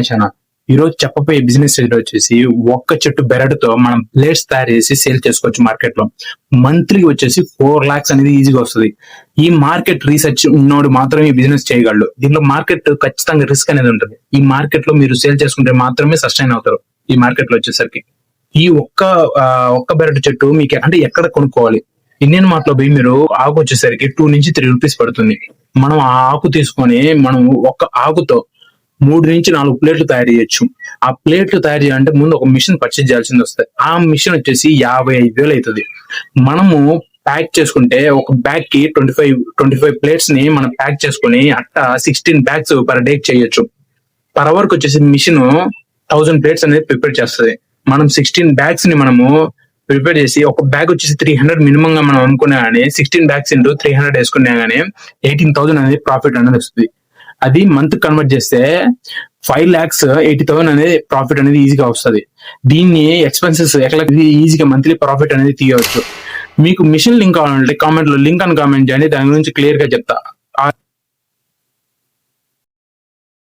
Channel. ఈ రోజు చెప్పబోయే బిజినెస్ వచ్చేసి ఒక్క చెట్టు బెరడుతో మనం ప్లేట్స్ తయారు చేసి సేల్ చేసుకోవచ్చు మార్కెట్ లో. మంత్లీ వచ్చేసి 4 lakhs అనేది ఈజీగా వస్తుంది. ఈ మార్కెట్ రీసెర్చ్ ఉన్నోడు మాత్రమే ఈ బిజినెస్ చేయగలడు. దీంట్లో మార్కెట్ ఖచ్చితంగా రిస్క్ అనేది ఉంటుంది. ఈ మార్కెట్ లో మీరు సేల్ చేసుకుంటే మాత్రమే సస్టైన్ అవుతారు. ఈ మార్కెట్ లో వచ్చేసరికి ఈ ఒక్క బెరడు చెట్టు మీకు అంటే ఎక్కడ కొనుక్కోవాలి? ఇండియన్ మార్ట్ లో పోయి మీరు ఆకు వచ్చేసరికి 2 నుంచి 3 రూపీస్ పడుతుంది. మనం ఆ ఆకు తీసుకొని మనం ఒక్క ఆకుతో 3 నుంచి 4 ప్లేట్లు తయారు చేయొచ్చు. ఆ ప్లేట్లు తయారు చేయాలంటే ముందు ఒక మిషన్ పర్చేజ్ చేయాల్సింది వస్తుంది. ఆ మిషన్ వచ్చేసి 55,000 అవుతుంది. మనము ప్యాక్ చేసుకుంటే ఒక బ్యాగ్ కి 25 ప్లేట్స్ ని మనం ప్యాక్ చేసుకుని అట్ట 16 bags పర్ డే చేయొచ్చు. పర్ అవర్ కి వచ్చేసి మిషన్ 1000 ప్లేట్స్ అనేది ప్రిపేర్ చేస్తుంది. మనం 16 bags ని మనము ప్రిపేర్ చేసి ఒక బ్యాగ్ వచ్చేసి 300 మినిమం గా మనం అమ్ముకున్నా గానీ 16 bags ఇంటూ 300 వేసుకున్నా గానీ 18,000 అనేది ప్రాఫిట్ అనేది వస్తుంది. అది మంత్ కన్వర్ట్ చేస్తే 5,80,000 అనేది ప్రాఫిట్ అనేది ఈజీగా వస్తుంది. దీన్ని ఎక్స్పెన్సెస్ ఎట్లా ఈజీగా మంత్లీ ప్రాఫిట్ అనేది తీయవచ్చు. మీకు మిషన్ లింక్ కావాలంటే కామెంట్ లో లింక్ అని కామెంట్ చేయండి, దాని గురించి క్లియర్ గా చెప్తా.